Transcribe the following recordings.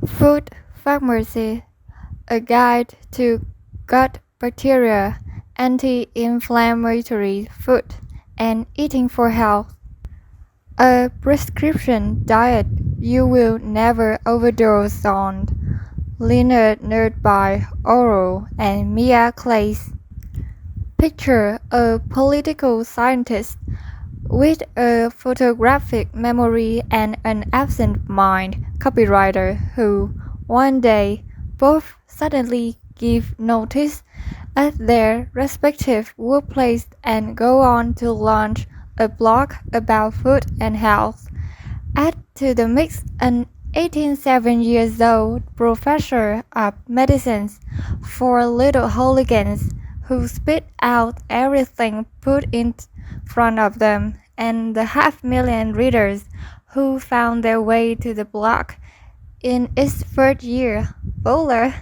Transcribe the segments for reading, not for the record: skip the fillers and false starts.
Food Pharmacy, a guide to gut bacteria, anti-inflammatory food, and eating for health. A prescription diet you will never overdose on. Leonard Nerd by Oro and Mia Clays. Picture a political scientist with a photographic memory and an absent mind copywriter who, one day, both suddenly give notice at their respective workplace and go on to launch a blog about food and health. Add to the mix an 87 years old professor of medicine for little hooligans who spit out everything put in front of them, and the half-million readers who found their way to the blog in its third year. Bowler,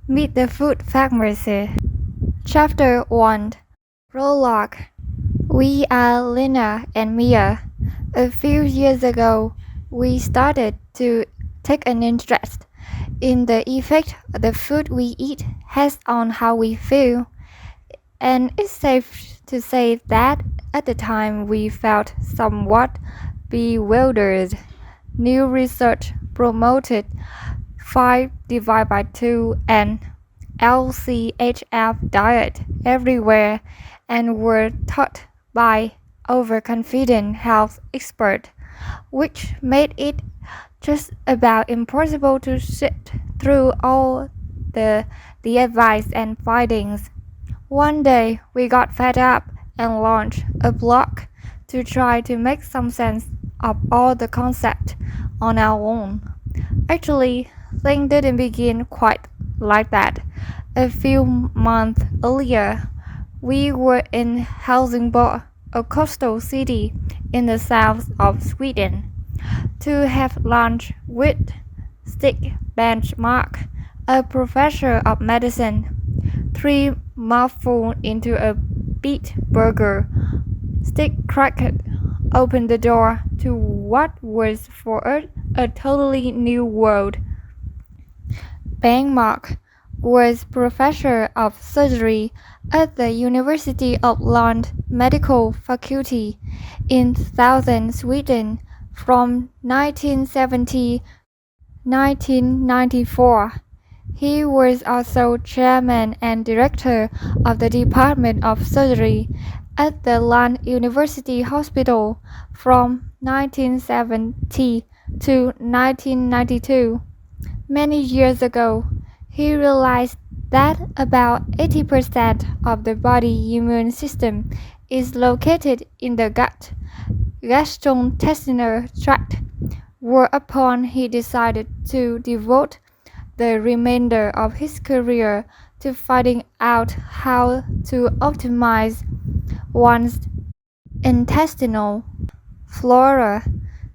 meet the food pharmacy. Chapter 1. Prologue. We are Lena and Mia. A few years ago, we started to take an interest in the effect the food we eat has on how we feel. And it's safe to say that at the time we felt somewhat bewildered. New research promoted 5 divided by 2 and LCHF diet everywhere and were taught by overconfident health experts, which made it just about impossible to sit through all the advice and findings. One day we got fed up and launched a blog to try to make some sense of all the concepts on our own. Actually, things didn't begin quite like that. A few months earlier, we were in Helsingborg, a coastal city in the south of Sweden, to have lunch with Stig Benchmark, a professor of medicine. 3 mouthfuls into a beet burger, Stig cracked open the door to what was for us a totally new world. Benchmark was professor of surgery at the University of Lund Medical Faculty in southern Sweden from 1970 to 1994. He was also chairman and director of the Department of Surgery at the Lund University Hospital from 1970 to 1992. Many years ago, he realized that about 80% of the body immune system is located in the gut, gastrointestinal tract, whereupon he decided to devote the remainder of his career to finding out how to optimize one's intestinal flora.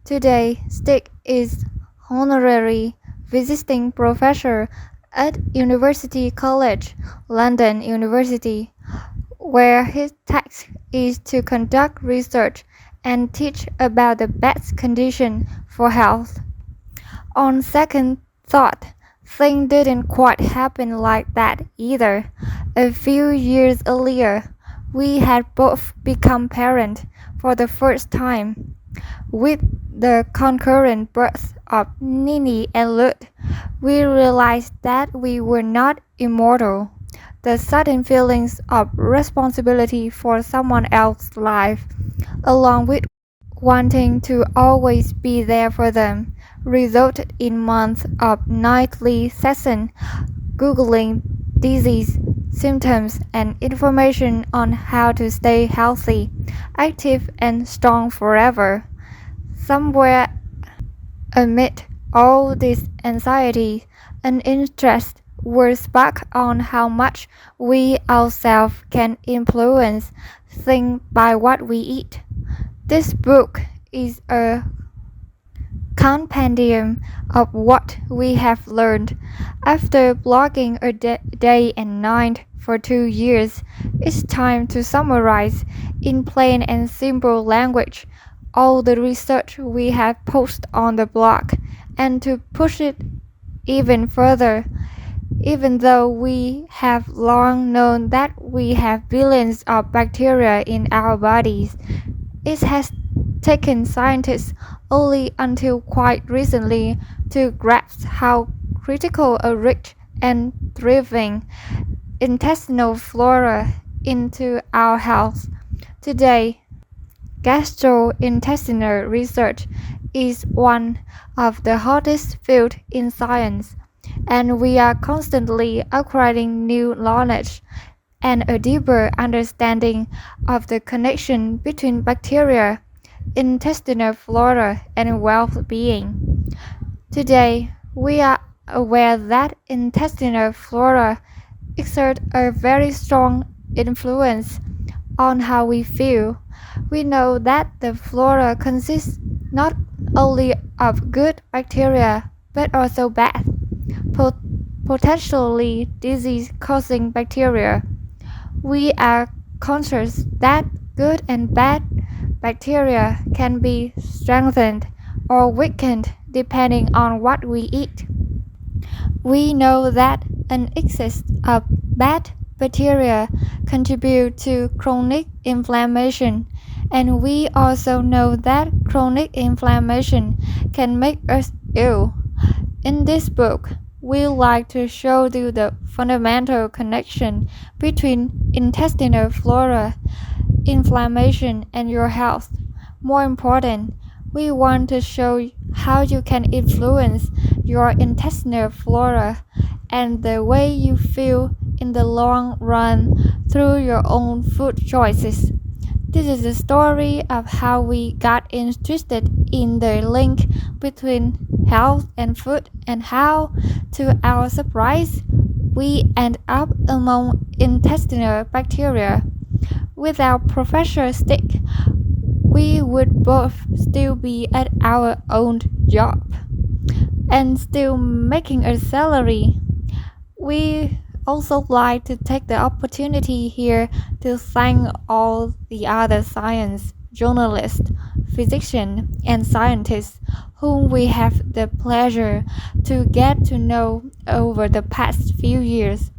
Today, Stig is honorary visiting professor at University College London University, where his task is to conduct research and teach about the best condition for health. On second thought, things didn't quite happen like that either. A few years earlier, we had both become parents for the first time. With the concurrent birth of Nini and Lut, we realized that we were not immortal. The sudden feelings of responsibility for someone else's life, along with wanting to always be there for them, resulted in months of nightly sessions Googling disease symptoms and information on how to stay healthy, active, and strong forever. Somewhere amid all this anxiety, an interest was sparked on how much we ourselves can influence things by what we eat. This book is a compendium of what we have learned. After blogging a day and night for 2 years, it's time to summarize in plain and simple language all the research we have posted on the blog and to push it even further. Even though we have long known that we have billions of bacteria in our bodies, it has taken scientists only until quite recently to grasp how critical a rich and thriving intestinal flora into our health. Today, gastrointestinal research is one of the hottest fields in science, and we are constantly acquiring new knowledge and a deeper understanding of the connection between bacteria, intestinal flora, and well-being. Today, we are aware that intestinal flora exert a very strong influence on how we feel. We know that the flora consists not only of good bacteria but also bad, potentially disease-causing bacteria. We are conscious that good and bad bacteria can be strengthened or weakened depending on what we eat. We know that an excess of bad bacteria contribute to chronic inflammation, and we also know that chronic inflammation can make us ill. In this book, we like to show you the fundamental connection between intestinal flora, inflammation, and your health. More important, we want to show how you can influence your intestinal flora and the way you feel in the long run through your own food choices. This is the story of how we got interested in the link between health and food and how, to our surprise, we end up among intestinal bacteria. Without Professor Stick, we would both still be at our own job and still making a salary. We also like to take the opportunity here to thank all the other science journalists, physicians, and scientists whom we have the pleasure to get to know over the past few years.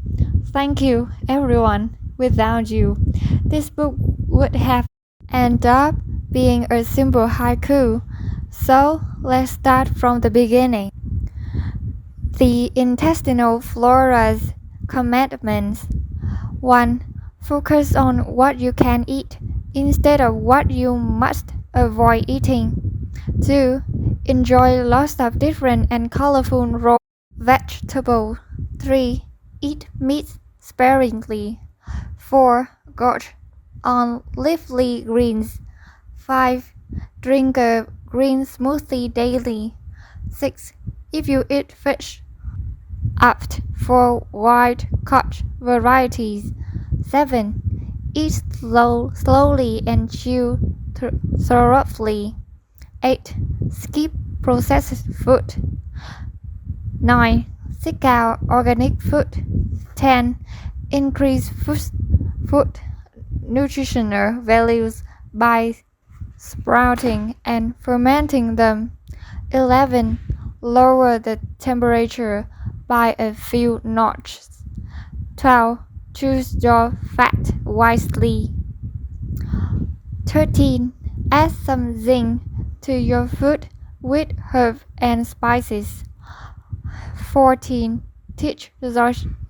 Thank you, everyone. Without you, this book would have ended up being a simple haiku. So let's start from the beginning. The intestinal flora's commandments. 1. Focus on what you can eat instead of what you must avoid eating. 2. Enjoy lots of different and colorful raw vegetables. 3. Eat meat sparingly. 4. Gorge on leafy greens. 5. Drink a green smoothie daily. 6. If you eat fish, opt for wild-caught varieties. 7. Eat slowly and chew thoroughly. 8. Skip processed food. 9. Seek out organic food. 10. Increase food nutritional values by sprouting and fermenting them. 11. Lower the temperature by a few notches. 12. Choose your fat wisely. 13. Add some zinc to your food with herbs and spices. 14. Teach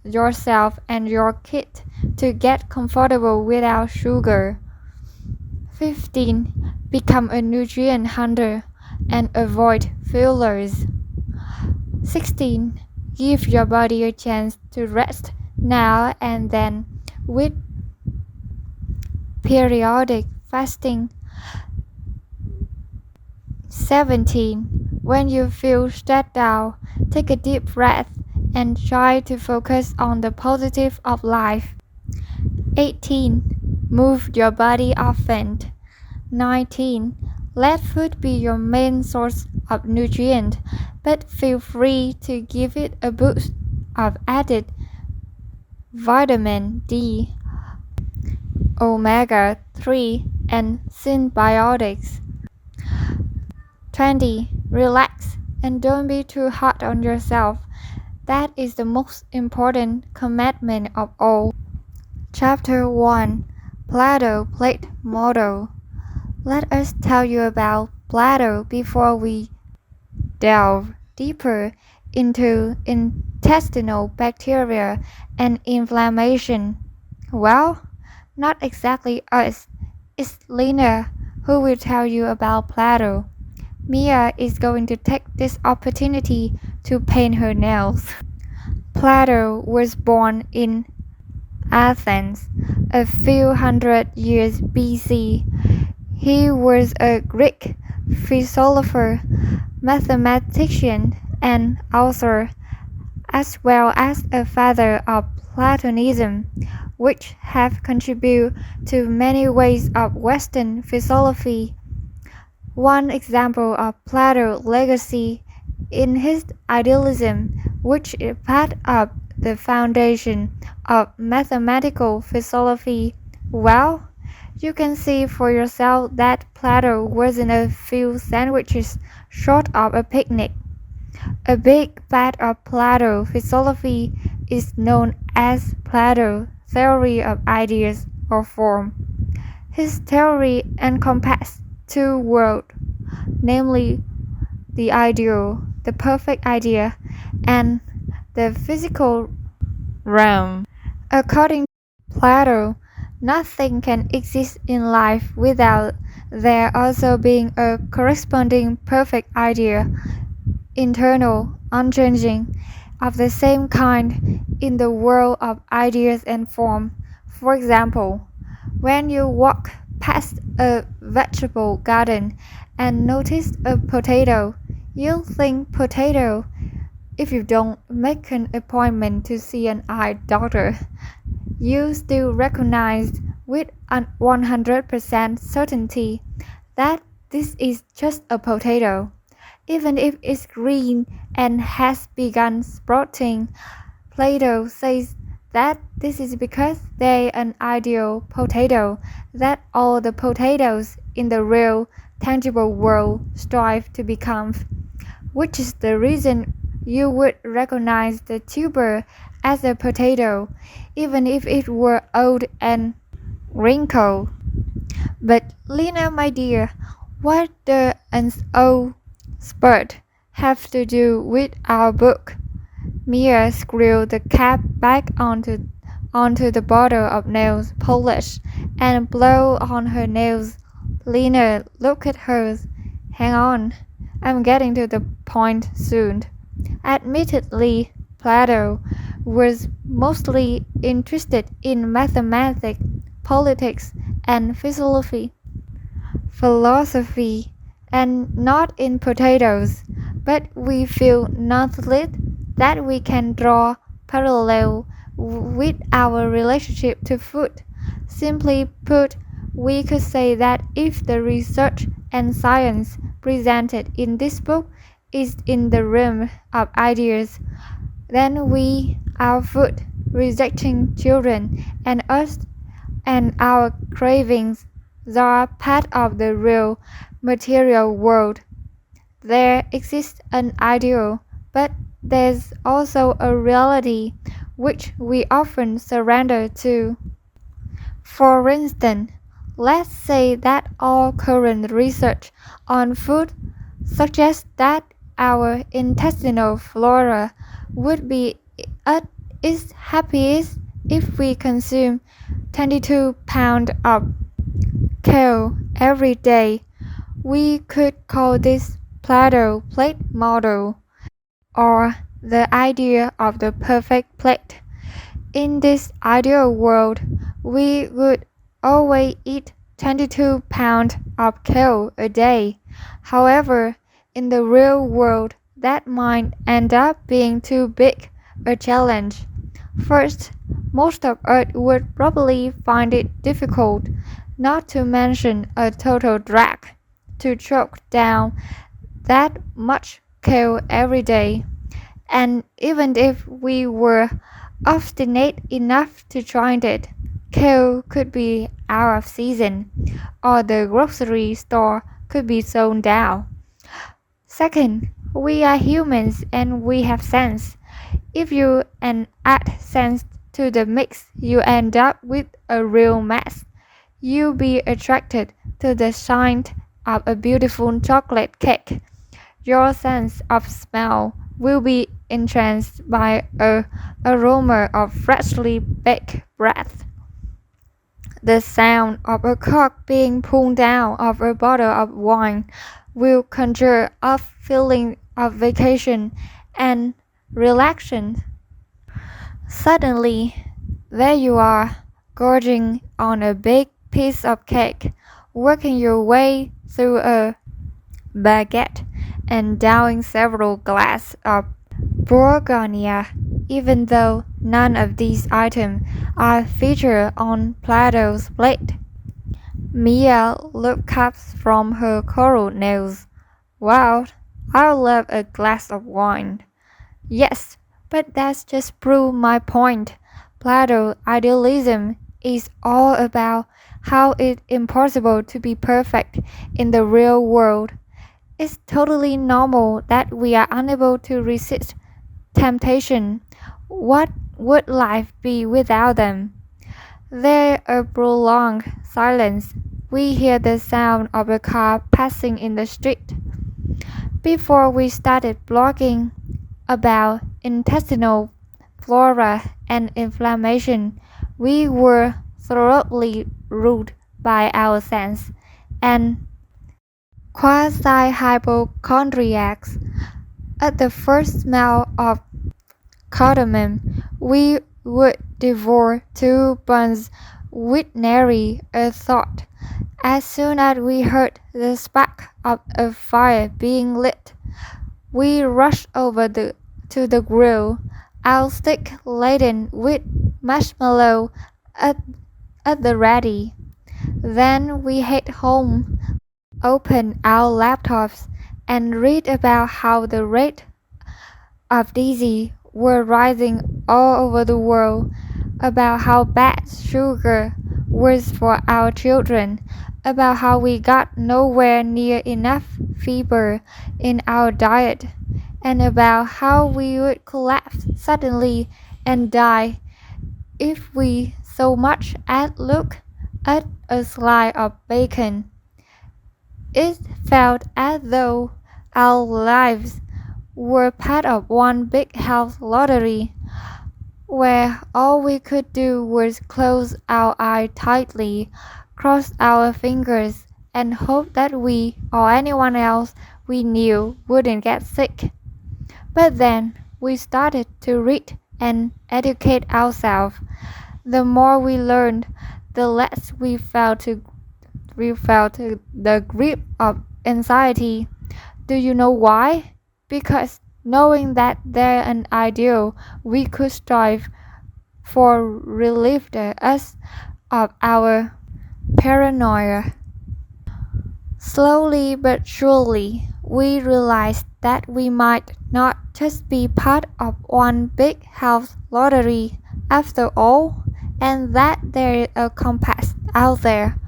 yourself and your kid to get comfortable without sugar. 15. Become a nutrient hunter and avoid fillers. 16. Give your body a chance to rest now and then with periodic fasting. 17. When you feel stressed out, take a deep breath and try to focus on the positive of life. 18. Move your body often. 19. Let food be your main source of nutrient, but feel free to give it a boost of added vitamin D, omega-3, and symbiotics. 20. Relax and don't be too hard on yourself. That is the most important commandment of all. Chapter 1 Plato Plate Model. Let us tell you about Plato before we delve deeper into intestinal bacteria and inflammation. Well, not exactly us. It's Lena who will tell you about Plato. Mia is going to take this opportunity to paint her nails. Plato was born in Athens a few hundred years BC. He was a Greek philosopher, mathematician, and author, as well as a father of Platonism, which have contributed to many ways of Western philosophy. One example of Plato's legacy in his idealism, which is part of the foundation of mathematical philosophy. Well, you can see for yourself that Plato wasn't a few sandwiches short of a picnic. A big part of Plato philosophy is known as Plato's theory of ideas or form. His theory encompasses two worlds, namely the ideal, the perfect idea, and the physical realm. According to Plato, nothing can exist in life without there also being a corresponding perfect idea, internal, unchanging, of the same kind in the world of ideas and form. For example, when you walk past a vegetable garden and notice a potato, you'll think potato if you don't make an appointment to see an eye doctor. You still recognize with 100% certainty that this is just a potato. Even if it's green and has begun sprouting, Plato says that this is because they're an ideal potato that all the potatoes in the real, tangible world strive to become, which is the reason you would recognize the tuber as a potato, even if it were old and wrinkled. But Lena, my dear, what does an old spurt have to do with our book? Mia screwed the cap back onto the bottle of nail polish and blew on her nails. Lena looked at her. Hang on, I'm getting to the point soon. Admittedly, Plato was mostly interested in mathematics, politics, and philosophy, and not in potatoes, but we feel nonetheless that we can draw parallel with our relationship to food. Simply put, we could say that if the research and science presented in this book is in the realm of ideas, then we, our food, rejecting children, and us and our cravings are part of the real material world. There exists an ideal, but there's also a reality which we often surrender to. For instance, let's say that all current research on food suggests that our intestinal flora would be at its happiest if we consume 22 pounds of kale every day. We could call this Plato plate model, or the idea of the perfect plate. In this ideal world, we would always eat 22 pounds of kale a day. However, in the real world, that might end up being too big a challenge. First, most of us would probably find it difficult, not to mention a total drag, to choke down that much kale every day. And even if we were obstinate enough to try it, kale could be out of season, or the grocery store could be sold down. Second, We are humans and we have sense. If you add sense to the mix, you end up with a real mess. You'll be attracted to the shine of a beautiful chocolate cake. Your sense of smell will be entranced by a aroma of freshly baked bread. The sound of a cork being pulled down of a bottle of wine will conjure up feeling of vacation and relaxation. Suddenly, there you are, gorging on a big piece of cake, working your way through a baguette, and downing several glasses of Bourgogne, even though none of these items are featured on Plato's plate. Mia looked up from her coral nails. Wow, I love a glass of wine. Yes, but that's just proves my point. Plato idealism is all about how it's impossible to be perfect in the real world. It's totally normal that we are unable to resist temptation. What would life be without them? There a prolonged silence. We hear the sound of a car passing in the street. Before we started blogging about intestinal flora and inflammation, we were thoroughly ruled by our sense and quasi-hypochondriacs. At the first smell of cardamom, we would devour 2 buns with nary a thought. As soon as we heard the spark of a fire being lit, we rushed over to the grill, our stick laden with marshmallow at, at the ready. Then we head home, open our laptops, and read about how the rate of disease were rising all over the world, about how bad sugar was for our children, about how we got nowhere near enough fiber in our diet, and about how we would collapse suddenly and die if we so much as looked at a slice of bacon. It felt as though our lives were part of one big health lottery, where all we could do was close our eyes tightly, cross our fingers, and hope that we or anyone else we knew wouldn't get sick. But then we started to read and educate ourselves. The more we learned, the less we felt the grip of anxiety. Do you know why? Because knowing that there's an ideal we could strive for relieved us of our paranoia. Slowly but surely, we realized that we might not just be part of one big health lottery after all, and that there is a compass out there.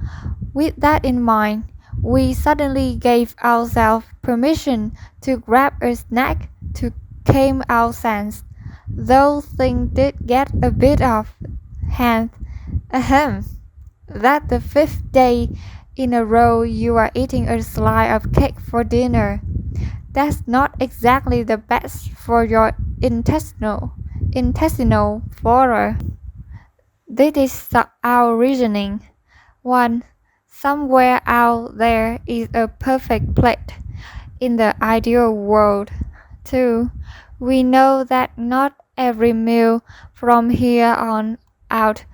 With that in mind, we suddenly gave ourselves permission to grab a snack to calm our sense. Though things did get a bit off hand. Ahem. That the fifth day in a row you are eating a slice of cake for dinner. That's not exactly the best for your intestinal flora. This is our reasoning. 1. Somewhere out there is a perfect plate in the ideal world. 2. We know that not every meal from here on out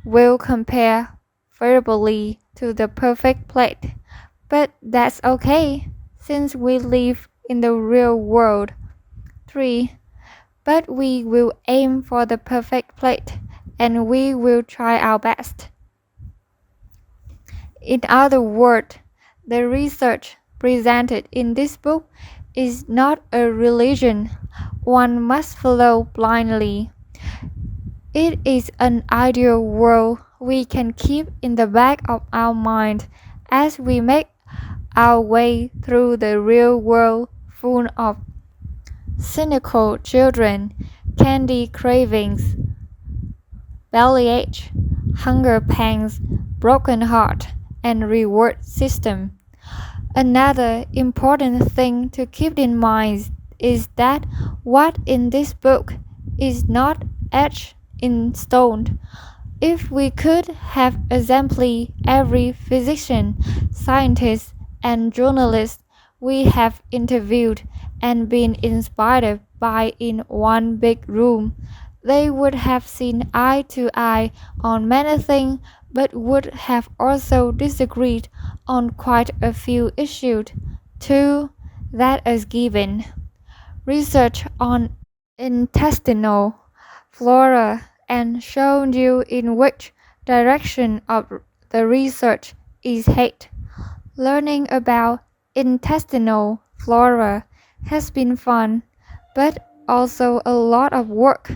will compare favorably to the perfect plate, but that's okay since we live in the real world. 3. But we will aim for the perfect plate and we will try our best. In other words, the research presented in this book is not a religion one must follow blindly. It is an ideal world we can keep in the back of our mind as we make our way through the real world full of cynical children, candy cravings, bellyache, hunger pangs, broken heart, and reward system. Another important thing to keep in mind is that what in this book is not etched in stone. If we could have exemplary every physician, scientist, and journalist we have interviewed and been inspired by in one big room, they would have seen eye to eye on many things but would have also disagreed on quite a few issues, too. That is given. Research on intestinal flora and shown you in which direction of the research is headed. Learning about intestinal flora has been fun, but also a lot of work.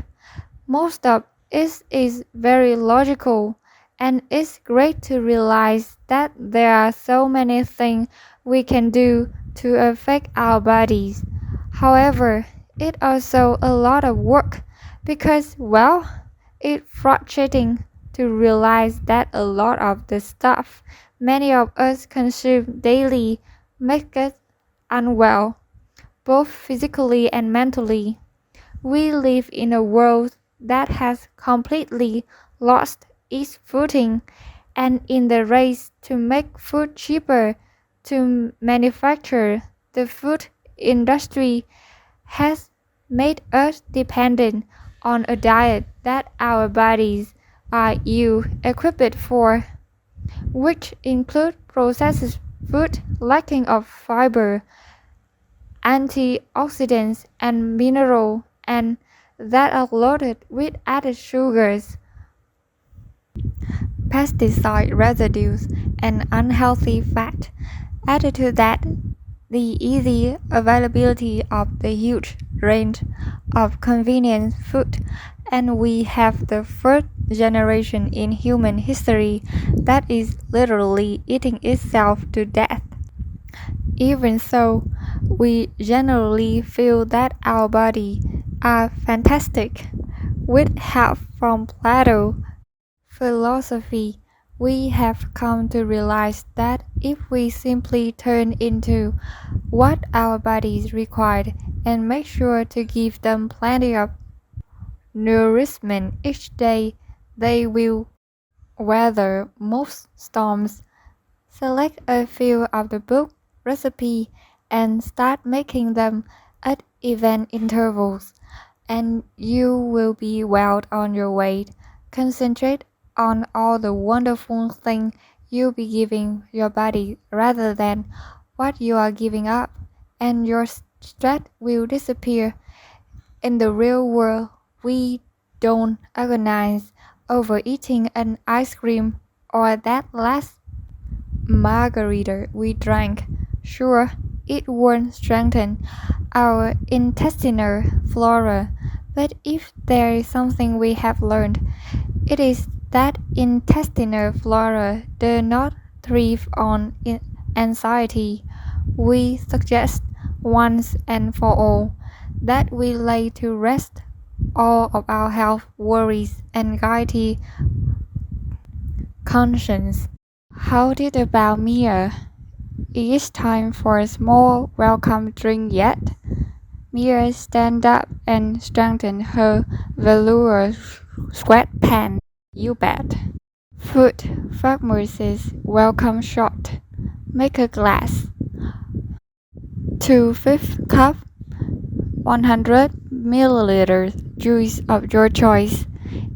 Most of it is very logical, and it's great to realize that there are so many things we can do to affect our bodies. However, it's also a lot of work because, well, it's frustrating to realize that a lot of the stuff many of us consume daily makes us unwell, both physically and mentally. We live in a world that has completely lost its footing, and in the race to make food cheaper to manufacture, the food industry has made us dependent on a diet that our bodies are ill-equipped for, which include processed food lacking of fiber, antioxidants, and minerals, and that are loaded with added sugars, pesticide residues, and unhealthy fat. Added to that, the easy availability of the huge range of convenient food, and we have the first generation in human history that is literally eating itself to death. Even so, we generally feel that our bodies are fantastic. With help from Plato philosophy, we have come to realize that if we simply turn into what our bodies require and make sure to give them plenty of nourishment each day, they will weather most storms. Select a few of the book recipes and start making them at even intervals, and you will be well on your way. Concentrate on all the wonderful things you'll be giving your body rather than what you are giving up, and your stress will disappear. In the real world, we don't agonize over eating an ice cream or that last margarita we drank. Sure, it won't strengthen our intestinal flora, but if there is something we have learned, it is that intestinal flora does not thrive on anxiety. We suggest once and for all that we lay to rest all of our health worries, anxiety, conscience. How did about Mia? It's time for a small welcome drink yet. Mia stand up and straightened her velour sweatpants. You bet. Food pharmacist welcome shot. Make a glass. 2/5 cup, 100 milliliters juice of your choice.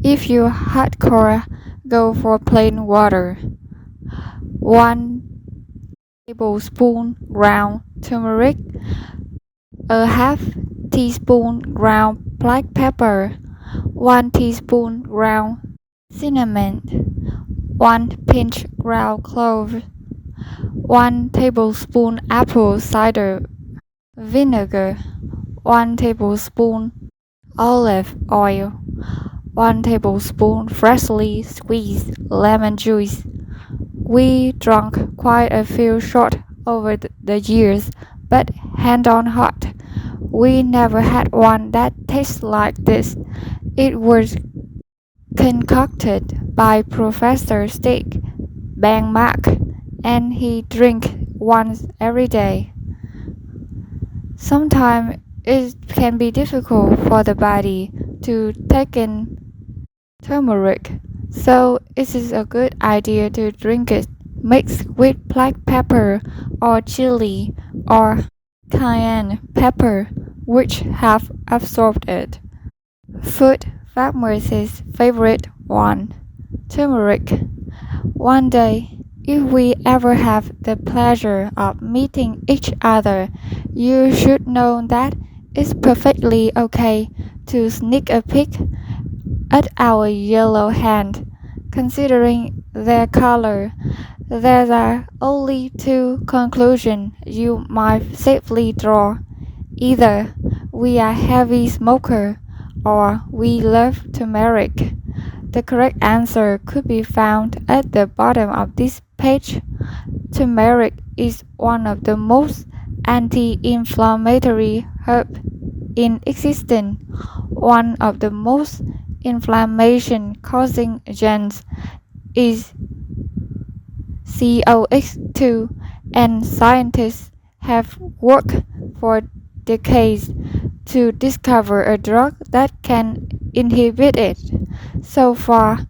If you hardcore, go for plain water. 1 tablespoon ground turmeric, a half teaspoon ground black pepper, 1 teaspoon ground cinnamon, 1 pinch ground clove, 1 tablespoon apple cider vinegar, 1 tablespoon olive oil, 1 tablespoon freshly squeezed lemon juice. We drank quite a few shots over the years, but hand on heart, We never had one that tastes like this. It was concocted by Professor Stick Bang Mac, and he drink once every day. Sometimes it can be difficult for the body to take in turmeric, so it is a good idea to drink it mixed with black pepper or chili or cayenne pepper, which have absorbed it. Food Pharmacist's favorite one, turmeric. One day, if we ever have the pleasure of meeting each other, you should know that it's perfectly okay to sneak a peek at our yellow hand. Considering their color, there are only two conclusions you might safely draw. Either we are heavy smoker or we love turmeric. The correct answer could be found at the bottom of this page. Turmeric is one of the most anti-inflammatory herbs in existence. One of the most inflammation-causing agents is COX2, and scientists have worked for decades to discover a drug that can inhibit it. So far,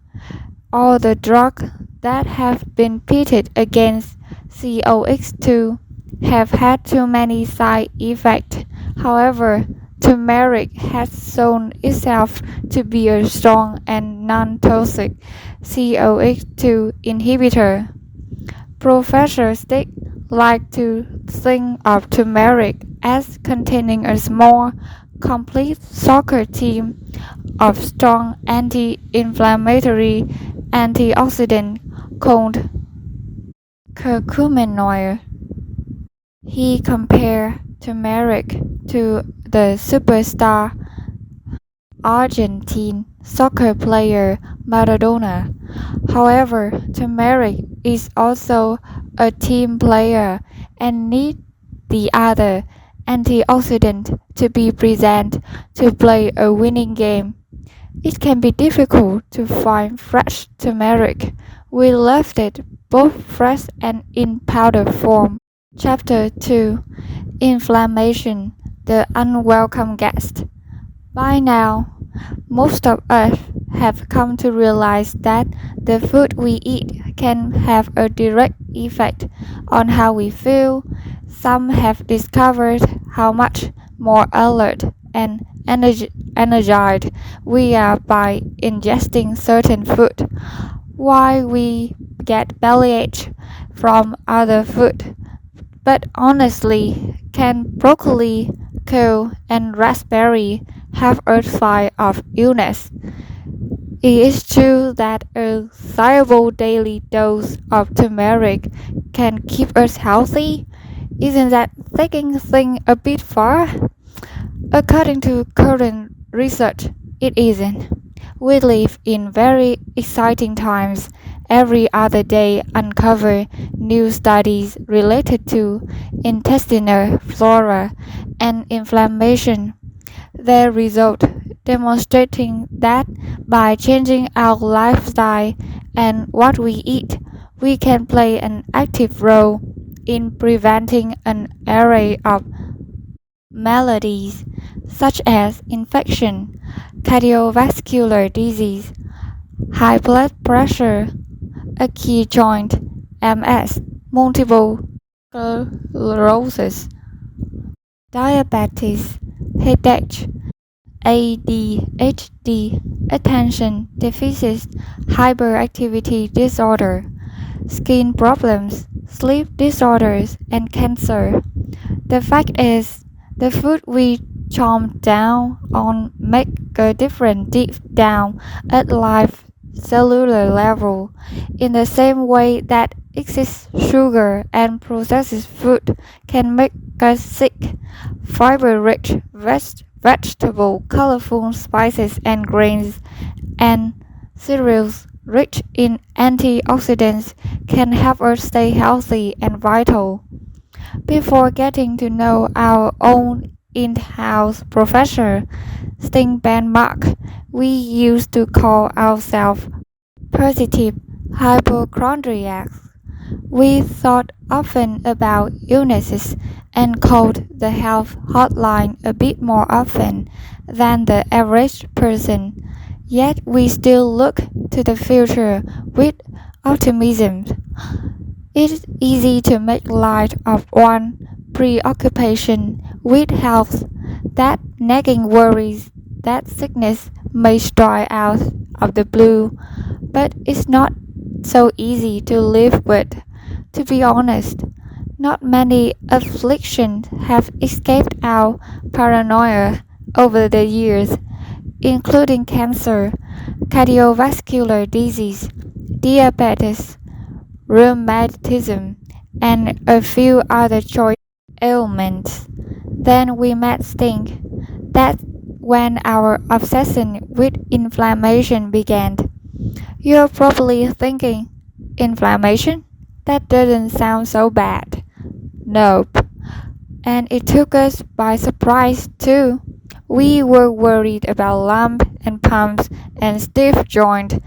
all the drugs that have been pitted against COX2 have had too many side effects. However, turmeric has shown itself to be a strong and non-toxic COX2 inhibitor. Professor Stick liked to think of turmeric as containing a small, complete soccer team of strong anti-inflammatory antioxidants called curcuminoid. He compared turmeric to the superstar Argentine soccer player Maradona. However, turmeric is also a team player and needs the other antioxidant to be present to play a winning game. It can be difficult to find fresh turmeric. We left it both fresh and in powder form. Chapter 2: Inflammation, the unwelcome guest. By now, most of us have come to realize that the food we eat can have a direct effect on how we feel. Some have discovered how much more alert and energized we are by ingesting certain food, while we get bellyache from other food. But honestly, can broccoli, kale, and raspberry have a sign of illness? It is true that a sizable daily dose of turmeric can keep us healthy. Isn't that taking things a bit far? According to current research, it isn't. We live in very exciting times. Every other day uncover new studies related to intestinal flora and inflammation. Their result demonstrating that by changing our lifestyle and what we eat, we can play an active role in preventing an array of maladies such as infection, cardiovascular disease, high blood pressure, acute joint MS, multiple sclerosis, diabetes, headache, ADHD, attention deficit hyperactivity disorder, skin problems, sleep disorders, and cancer. The fact is, the food we chomp down on make a difference deep down at life cellular level. In the same way that excess sugar and processed food can make us sick, fiber-rich vegetable, colorful spices and grains, and cereals rich in antioxidants can help us stay healthy and vital. Before getting to know our own in-house professor, Steinbenmark, we used to call ourselves positive hypochondriacs. We thought often about illnesses and called the health hotline a bit more often than the average person. Yet we still look to the future with optimism. It's easy to make light of one preoccupation with health, that nagging worries that sickness may strike out of the blue, but it's not so easy to live with. To be honest, not many afflictions have escaped our paranoia over the years, including cancer, cardiovascular disease, diabetes, rheumatism, and a few other joint ailments. Then we met Sting. That's when our obsession with inflammation began. You're probably thinking, inflammation? That doesn't sound so bad. Nope. And it took us by surprise too. We were worried about lump and pumps and stiff joint.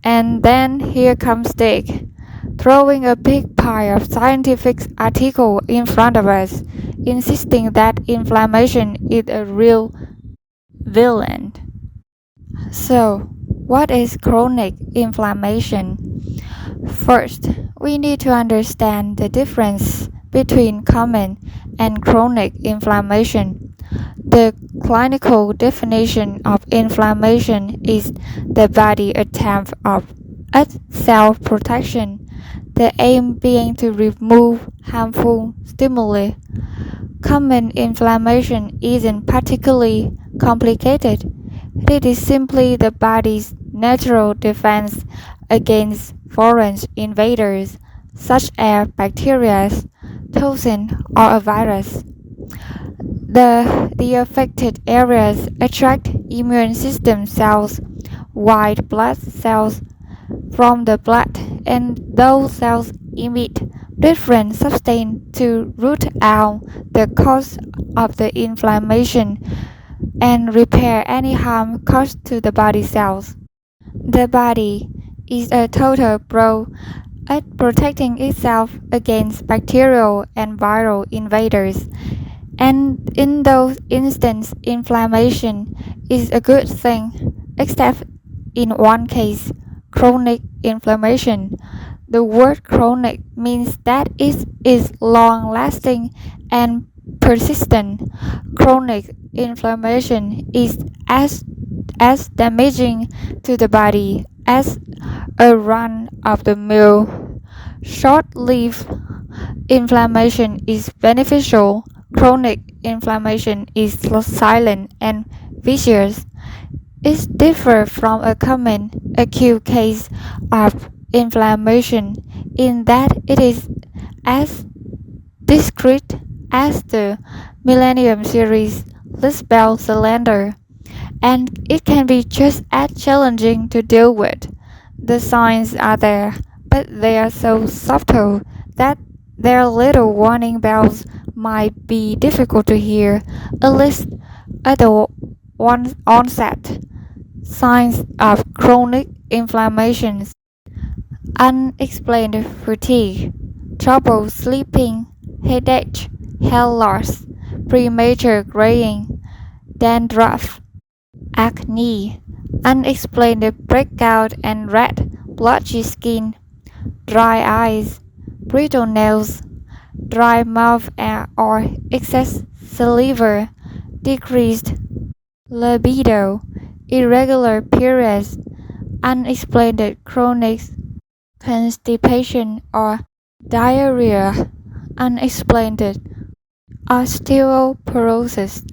And then here comes Dick, throwing a big pile of scientific articles in front of us, insisting that inflammation is a real villain. So, what is chronic inflammation? First, we need to understand the difference between common and chronic inflammation. The clinical definition of inflammation is the body attempt at self-protection, the aim being to remove harmful stimuli. Common inflammation isn't particularly complicated. It is simply the body's natural defense against foreign invaders, such as bacteria, toxins, or a virus. The affected areas attract immune system cells, white blood cells from the blood, and those cells emit different substances to root out the cause of the inflammation and repair any harm caused to the body cells. The body is a total pro at protecting itself against bacterial and viral invaders, and in those instances, inflammation is a good thing, except in one case, chronic inflammation. The word chronic means that it is long-lasting and persistent. Chronic inflammation is as damaging to the body as a run-of-the-mill short-lived inflammation is beneficial. Chronic inflammation is silent and vicious. It differs from a common acute case of inflammation in that it is as discrete as the Millennium Series Lisbeth cylinder, and it can be just as challenging to deal with. The signs are there, but they are so subtle that their little warning bells might be difficult to hear, at least at the onset. Signs of chronic inflammation: unexplained fatigue, trouble sleeping, headache, hair loss, premature graying, dandruff, acne, unexplained breakout and red, blotchy skin, dry eyes, brittle nails, dry mouth or excess saliva, decreased libido, irregular periods, unexplained chronic constipation or diarrhea, unexplained osteoporosis,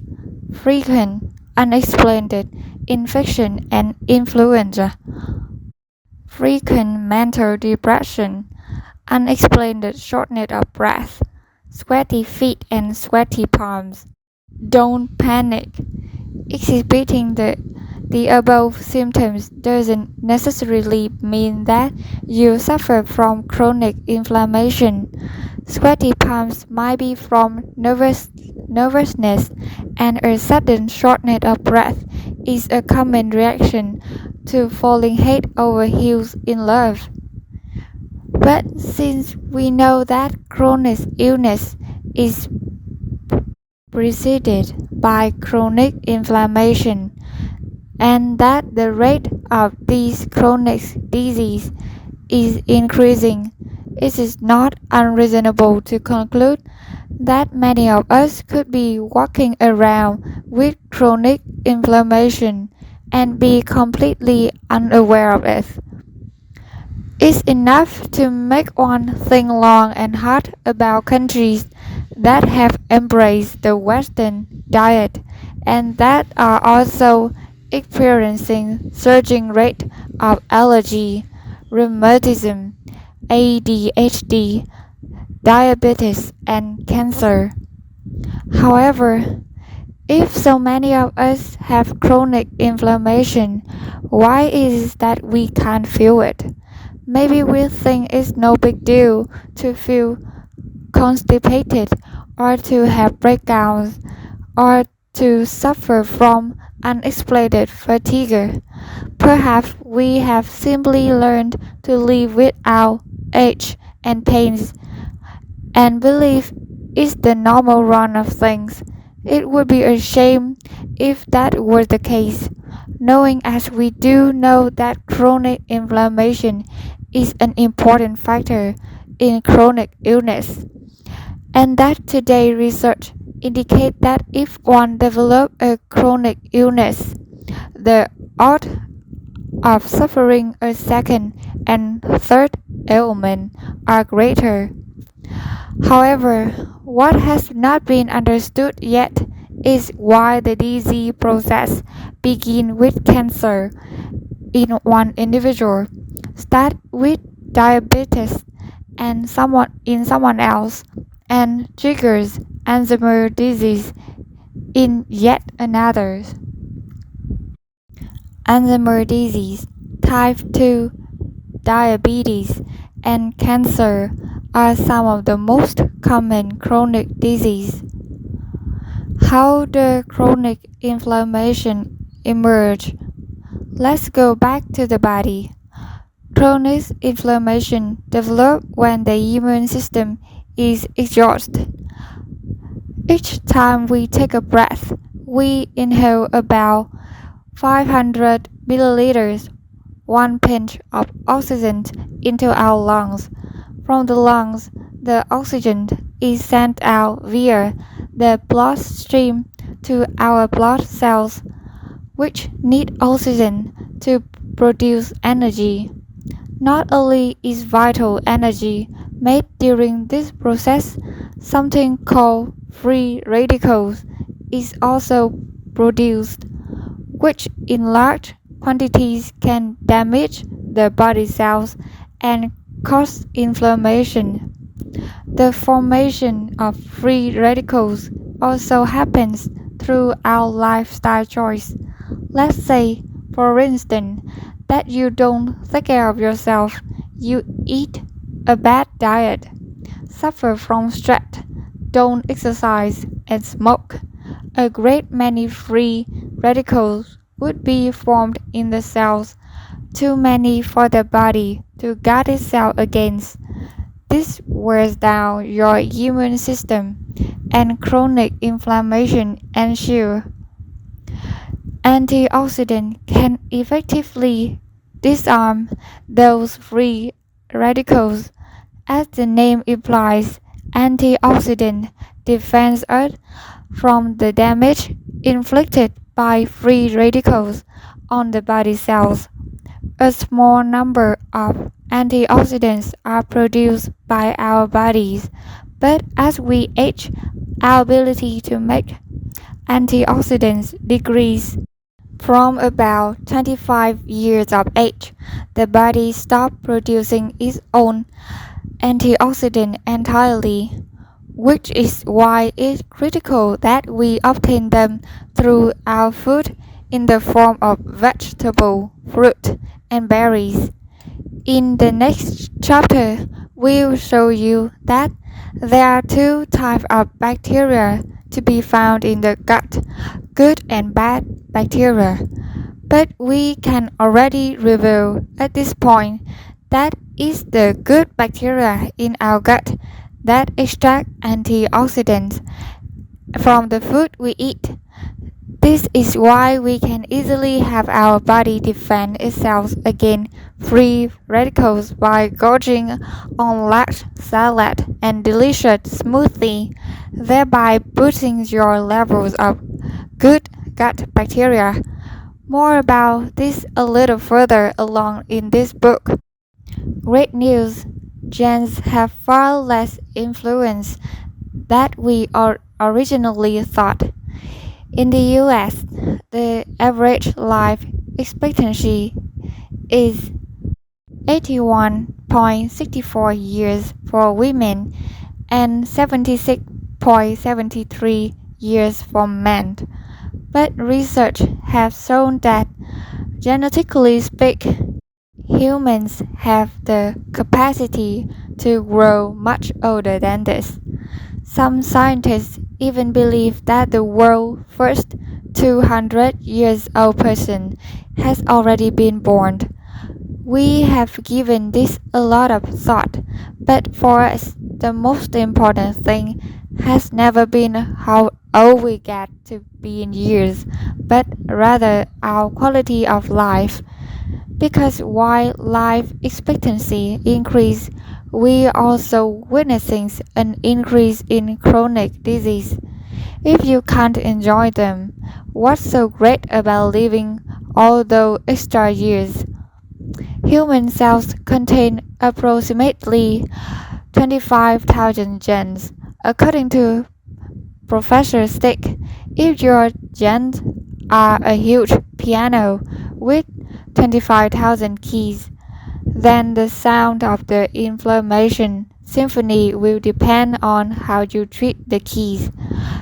frequent unexplained infection and influenza, frequent mental depression, unexplained shortness of breath, sweaty feet and sweaty palms. Don't panic. Exhibiting the above symptoms doesn't necessarily mean that you suffer from chronic inflammation. Sweaty palms might be from nervousness, and a sudden shortness of breath is a common reaction to falling head over heels in love. But since we know that chronic illness is preceded by chronic inflammation, and that the rate of these chronic diseases is increasing, it is not unreasonable to conclude that many of us could be walking around with chronic inflammation and be completely unaware of it. It's enough to make one think long and hard about countries that have embraced the Western diet and that are also experiencing surging rate of allergy, rheumatism, ADHD, diabetes, and cancer. However, if so many of us have chronic inflammation, why is it that we can't feel it? Maybe we think it's no big deal to feel constipated or to have breakdowns or to suffer from unexplained fatigue. Perhaps we have simply learned to live without aches and pains and believe it's the normal run of things. It would be a shame if that were the case, knowing as we do know that chronic inflammation is an important factor in chronic illness, and that today research indicates that if one develops a chronic illness, the odds of suffering a second and third ailment are greater. However, what has not been understood yet is why the disease process begins with cancer in one individual, start with diabetes and someone else, and triggers Alzheimer's disease in yet another. Alzheimer's disease, type 2 diabetes, and cancer are some of the most common chronic diseases. How the chronic inflammation emerge? Let's go back to the body. Chronic inflammation develops when the immune system is exhausted. Each time we take a breath, we inhale about 500 milliliters, 1 pinch of oxygen into our lungs. From the lungs, the oxygen is sent out via the bloodstream to our blood cells, which need oxygen to produce energy. Not only is vital energy made during this process, something called free radicals is also produced, which in large quantities can damage the body cells and cause inflammation. The formation of free radicals also happens through our lifestyle choice. Let's say, for instance, that you don't take care of yourself, you eat a bad diet, suffer from stress, don't exercise, and smoke. A great many free radicals would be formed in the cells, too many for the body to guard itself against. This wears down your immune system, and chronic inflammation ensues. Antioxidants can effectively disarm those free radicals. As the name implies, antioxidant defends us from the damage inflicted by free radicals on the body cells. A small number of antioxidants are produced by our bodies, but as we age, our ability to make antioxidants decreases. From about 25 years of age, the body stops producing its own antioxidant entirely, which is why it's critical that we obtain them through our food in the form of vegetable, fruit, and berries. In the next chapter, we'll show you that There are two types of bacteria to be found in the gut, good and bad bacteria. But we can already reveal at this point that it's the good bacteria in our gut that extract antioxidants from the food we eat. This is why we can easily have our body defend itself against free radicals by gorging on large salad and delicious smoothie, thereby boosting your levels of good gut bacteria. More about this a little further along in this book. Great news! Genes have far less influence than we originally thought. In the US, the average life expectancy is 81.64 years for women and 76.73 years for men. But research has shown that, genetically speaking, humans have the capacity to grow much older than this. Some scientists even believe that the world's first 200 years old person has already been born. We have given this a lot of thought, but for us, the most important thing has never been how old we get to be in years, but rather our quality of life. Because while life expectancy increases, we also witnessing an increase in chronic disease. If you can't enjoy them, what's so great about living all those extra years? Human cells contain approximately 25,000 genes. According to Professor Stick, if your genes are a huge piano with 25,000 keys, then the sound of the inflammation symphony will depend on how you treat the keys.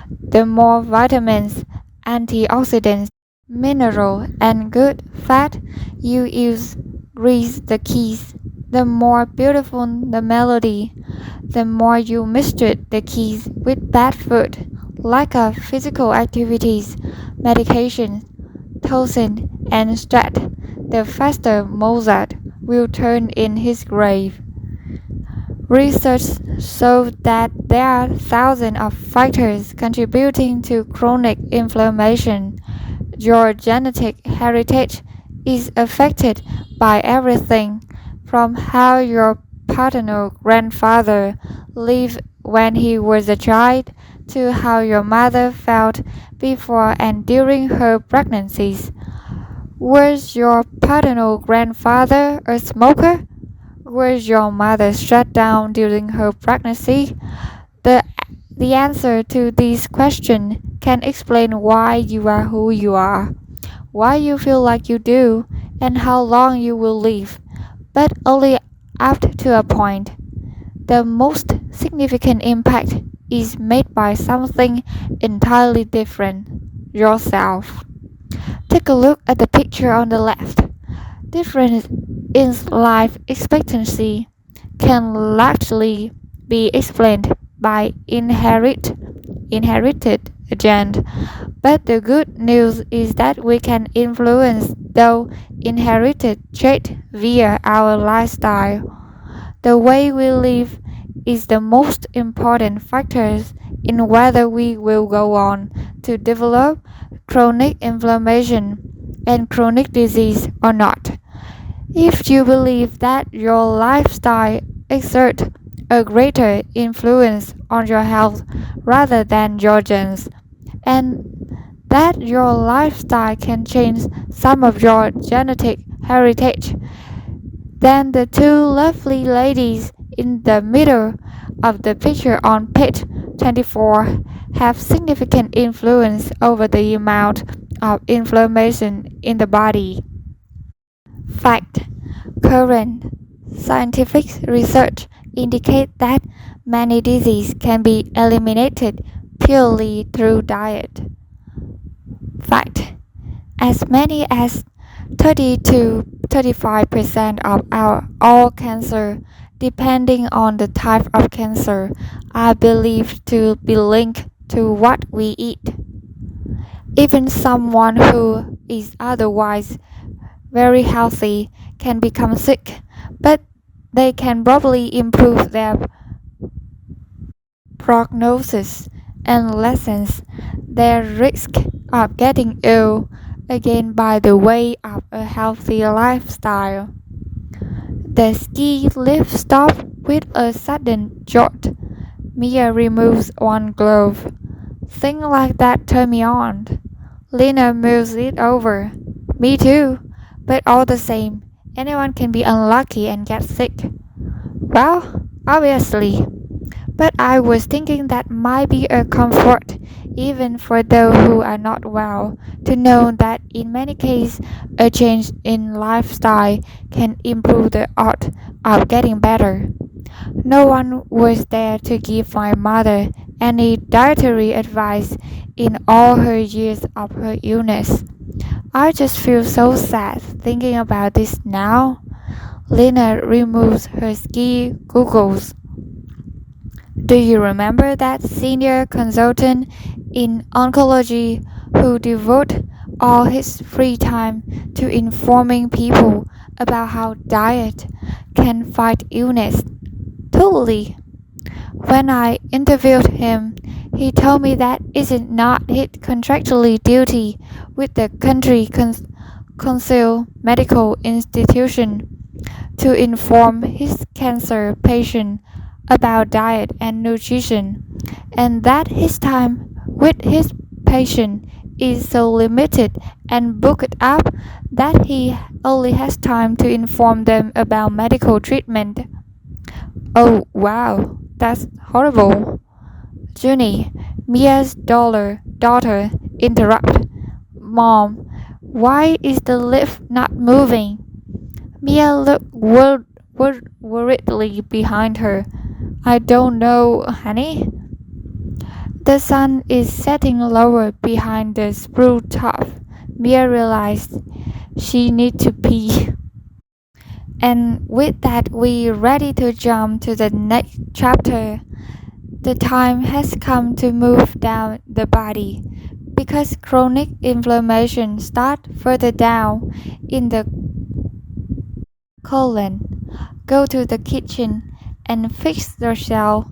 The more vitamins, antioxidants, mineral, and good fat you use grease the keys, the more beautiful the melody. The more you mistreat the keys with bad food, like physical activities, medication, toxin, and stress, the faster Mozart will turn in his grave. Research shows that there are thousands of factors contributing to chronic inflammation. Your genetic heritage is affected by everything from how your paternal grandfather lived when he was a child to how your mother felt before and during her pregnancies. Was your paternal grandfather a smoker? Was your mother shut down during her pregnancy? The, the answer to these questions can explain why you are who you are, why you feel like you do, and how long you will live, but only up to a point. The most significant impact is made by something entirely different, yourself. Take a look at the picture on the left. Difference in life expectancy can largely be explained by inherited genes, but the good news is that we can influence those inherited traits via our lifestyle. The way we live is the most important factor in whether we will go on to develop chronic inflammation and chronic disease or not. If you believe that your lifestyle exerts a greater influence on your health rather than your genes, and that your lifestyle can change some of your genetic heritage, then the two lovely ladies in the middle of the picture on page 24 have significant influence over the amount of inflammation in the body. Fact: current scientific research indicates that many diseases can be eliminated purely through diet. Fact: as many as 30 to 35% of all cancer depending on the type of cancer, are believed to be linked to what we eat. Even someone who is otherwise very healthy can become sick, but they can probably improve their prognosis and lessens their risk of getting ill again by the way of a healthy lifestyle. The ski lift stopped with a sudden jolt. Mia removes one glove. Things like that turn me on. Lena moves it over. Me too. But all the same, anyone can be unlucky and get sick. Well, obviously. But I was thinking that might be a comfort, even for those who are not well, to know that in many cases, a change in lifestyle can improve the odds of getting better. No one was there to give my mother any dietary advice in all her years of her illness. I just feel so sad thinking about this now. Lena removes her ski goggles. Do you remember that senior consultant in oncology who devoted all his free time to informing people about how diet can fight illness? Totally. When I interviewed him, he told me that it's not his contractually duty with the country council medical institution to inform his cancer patient about diet and nutrition, and that his time with his patient is so limited and booked up that he only has time to inform them about medical treatment. Oh wow, that's horrible. Junie, Mia's daughter interrupted. Mom, why is the lift not moving? Mia looked worriedly behind her. I don't know, honey. The sun is setting lower behind the spruce top. Mia realized she needed to pee. And with that, we're ready to jump to the next chapter. The time has come to move down the body because chronic inflammation starts further down in the colon. Go to the kitchen and fix yourself.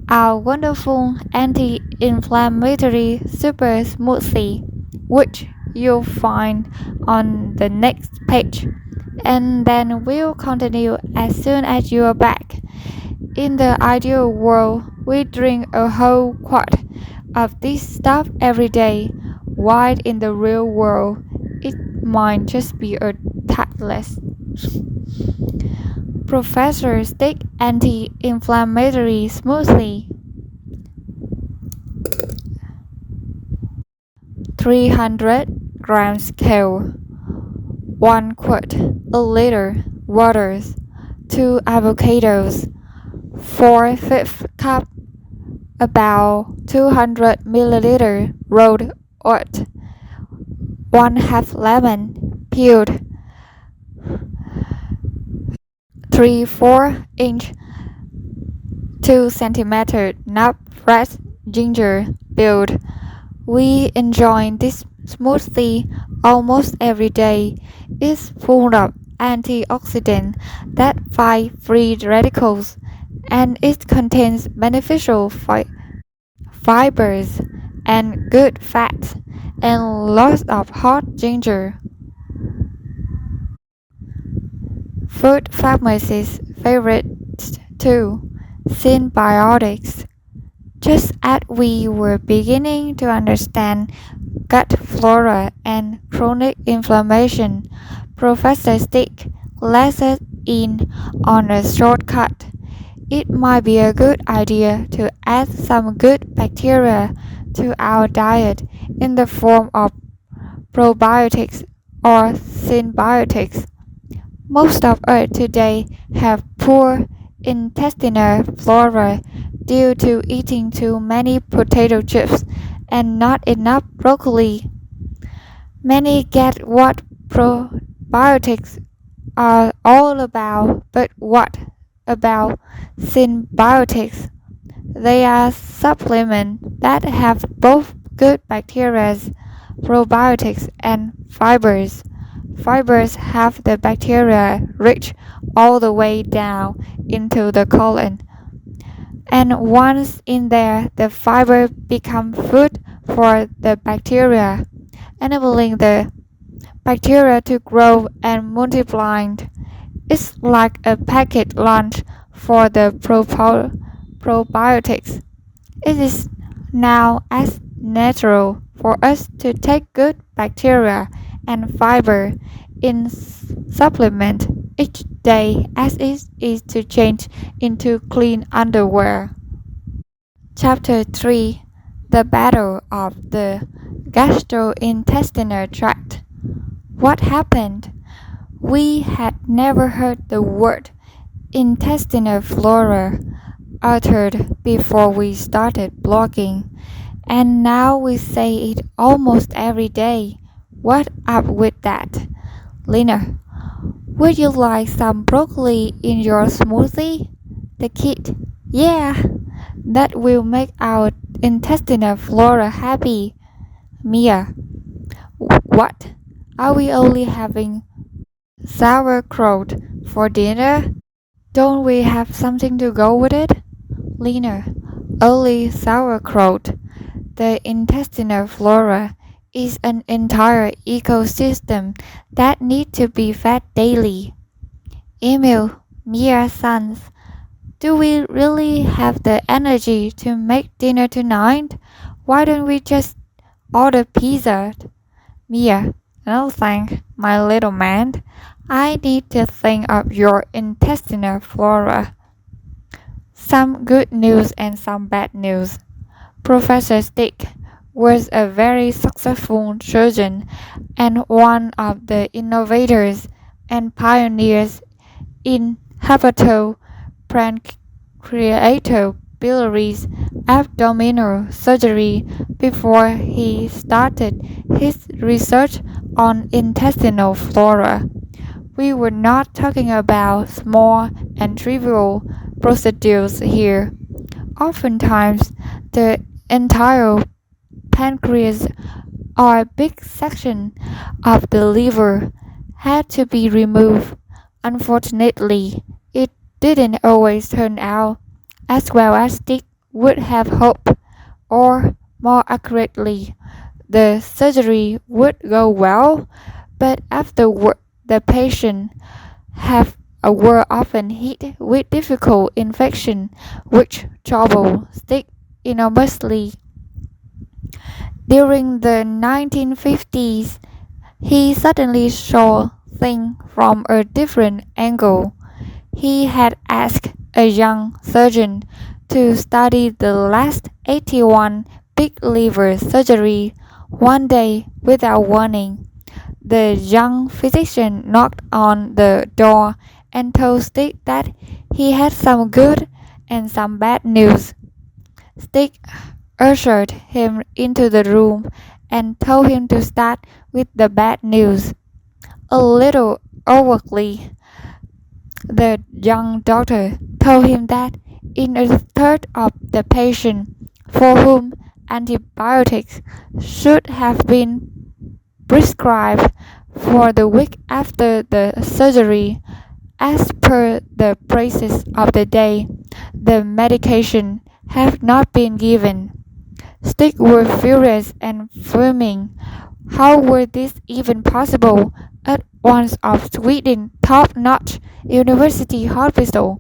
Our wonderful anti-inflammatory super smoothie, which you'll find on the next page, and then we'll continue as soon as you are back. In the ideal world, we drink a whole quart of this stuff every day, while in the real world, it might just be a tad less. Professor Stick anti-inflammatory smoothie. 300 grams kale, 1 quart, a liter, waters, 2 avocados, 4/5 cup, about 200 milliliter rolled oat, 1/2 lemon, peeled, 3/4 inch, 2 centimeter nub fresh ginger, peeled. We enjoy this smoothie almost every day. It's full of antioxidants that fight free radicals, and it contains beneficial fibers and good fats and lots of hot ginger. Food pharmacists' favorite too, symbiotics. Just as we were beginning to understand gut flora and chronic inflammation, Professor Stick lets us in on a shortcut. It might be a good idea to add some good bacteria to our diet in the form of probiotics or symbiotics. Most of us today have poor intestinal flora due to eating too many potato chips and not enough broccoli. Many get what probiotics are all about, but what about symbiotics. They are supplements that have both good bacteria, probiotics, and fibers. Fibers have the bacteria reach all the way down into the colon, and once in there, the fiber become food for the bacteria, enabling the bacteria to grow and multiply. It's like a packet lunch for the probiotics. It is now as natural for us to take good bacteria and fiber in supplement each day as it is to change into clean underwear. Chapter 3: The Battle of the Gastrointestinal Tract. What happened? We had never heard the word intestinal flora uttered before we started blogging, and now we say it almost every day. What up with that? Lena, would you like some broccoli in your smoothie? The kid, yeah, that will make our intestinal flora happy. Mia, what? Are we only having sauerkraut for dinner? Don't we have something to go with it? Lena, only sauerkraut. The intestinal flora is an entire ecosystem that needs to be fed daily. Emil, Mia's sons, do we really have the energy to make dinner tonight? Why don't we just order pizza? Mia, no thanks, my little man. I need to think of your intestinal flora. Some good news and some bad news. Professor Stick was a very successful surgeon and one of the innovators and pioneers in hepatopancreatic biliary abdominal surgery before he started his research on intestinal flora. We were not talking about small and trivial procedures here. Oftentimes, the entire pancreas or a big section of the liver had to be removed. Unfortunately, it didn't always turn out as well as Dick would have hoped, or more accurately, the surgery would go well, but afterward the patient were often hit with difficult infection, which troubled Stick enormously. During the 1950s, he suddenly saw things from a different angle. He had asked a young surgeon to study the last 81 big liver surgery one day without warning. The young physician knocked on the door and told Stick that he had some good and some bad news. Stick ushered him into the room and told him to start with the bad news. A little awkwardly, the young doctor told him that in a third of the patients for whom antibiotics should have been prescribed for the week after the surgery, as per the practice of the day, the medication had not been given. Sticks were furious and fuming. How were this even possible at one of Sweden's top-notch university hospital?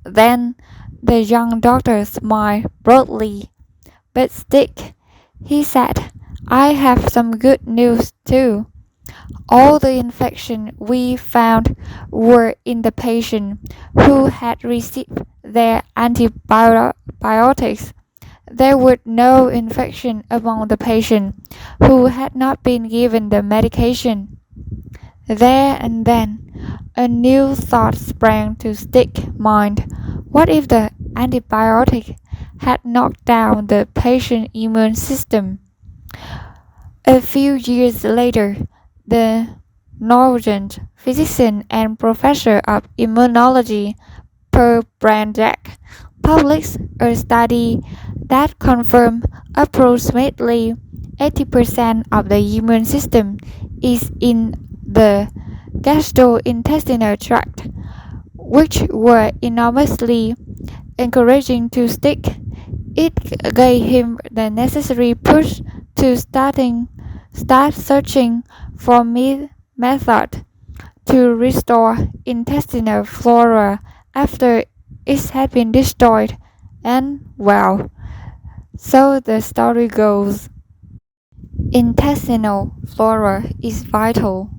Then the young doctor smiled broadly. But Stick, he said, I have some good news too. All the infections we found were in the patient who had received their antibiotics. There were no infections among the patients who had not been given the medication. There and then, a new thought sprang to Stick's mind. What if the antibiotic had knocked down the patient's immune system? A few years later, the Norwegian physician and professor of immunology Per Brandak published a study that confirmed approximately 80% of the immune system is in the gastrointestinal tract, which were enormously encouraging to Stick. It gave him the necessary push to start searching for method to restore intestinal flora after it had been destroyed. And well, so the story goes. Intestinal flora is vital.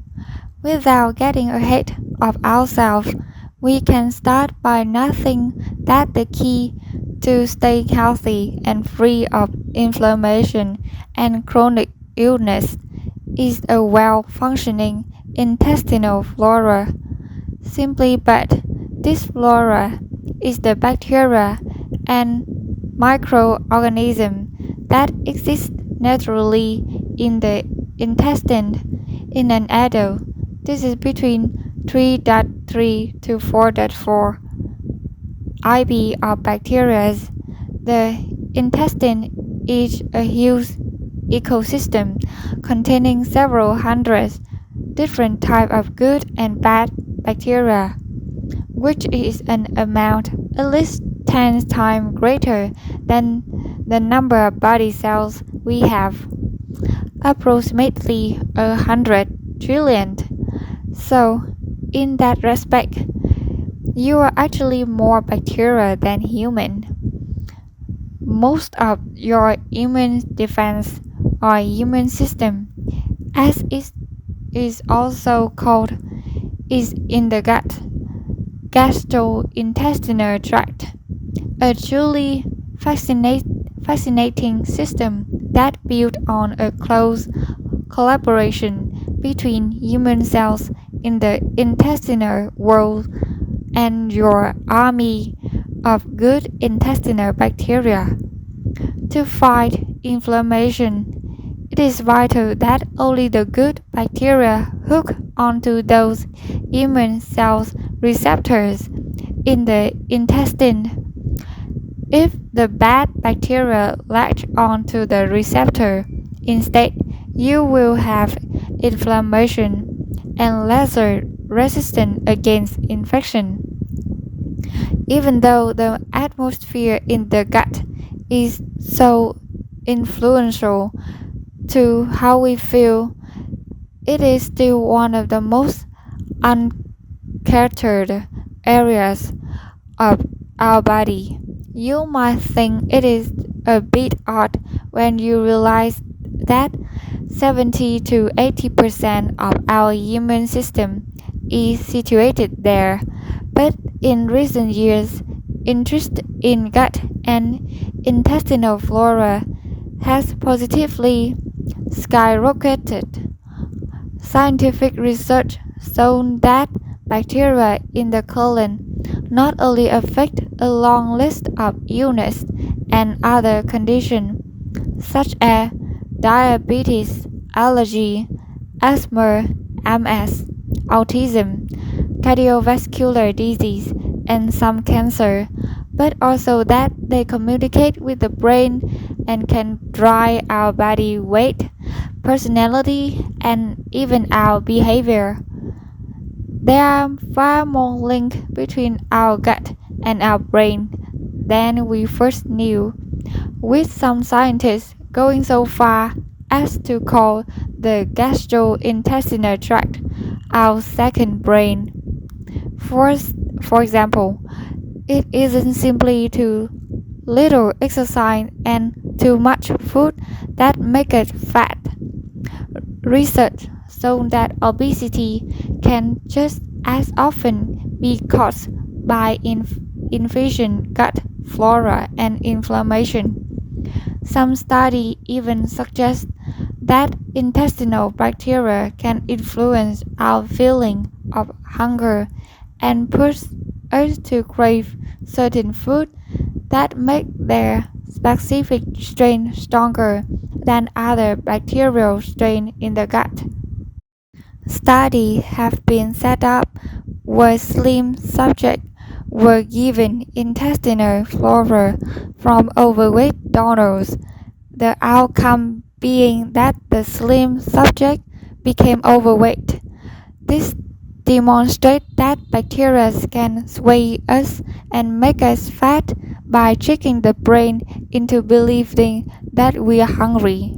Without getting ahead of ourselves, we can start by noting that the key to stay healthy and free of inflammation and chronic illness is a well-functioning intestinal flora. Simply put, this flora is the bacteria and microorganisms that exist naturally in the intestine in an adult. This is between 3.3 to 4.4 IB of bacteria. The intestine is a huge ecosystem containing several hundred different types of good and bad bacteria, which is an amount at least 10 times greater than the number of body cells we have, approximately 100 trillion. So, in that respect, you are actually more bacteria than human. Most of your immune defense or immune system, as it is also called, is in the gut, gastrointestinal tract, a truly fascinating system that built on a close collaboration between human cells in the intestinal world and your army of good intestinal bacteria. To fight inflammation, it is vital that only the good bacteria hook onto those immune cells receptors in the intestine. If the bad bacteria latch onto the receptor, instead, you will have inflammation and lesser resistance against infection. Even though the atmosphere in the gut is so influential to how we feel, it is still one of the most uncharted areas of our body. You might think it is a bit odd when you realize that 70 to 80% of our immune system is situated there, but in recent years, interest in gut and intestinal flora has positively skyrocketed. Scientific research shown that bacteria in the colon not only affect a long list of illnesses and other conditions such as diabetes, allergy, asthma, MS, autism, cardiovascular disease, and some cancer, but also that they communicate with the brain and can drive our body weight, personality, and even our behavior. There are far more links between our gut and our brain than we first knew, with some scientists going so far as to call the gastrointestinal tract our second brain. For, for example, it isn't simply too little exercise and too much food that make us fat. Research shows that obesity can just as often be caused by inefficient gut flora and inflammation. Some studies even suggest that intestinal bacteria can influence our feeling of hunger and push us to crave certain food that make their specific strain stronger than other bacterial strains in the gut. Studies have been set up where slim subjects were given intestinal flora from overweight donors, the outcome being that the slim subject became overweight. This demonstrates that bacteria can sway us and make us fat by tricking the brain into believing that we are hungry.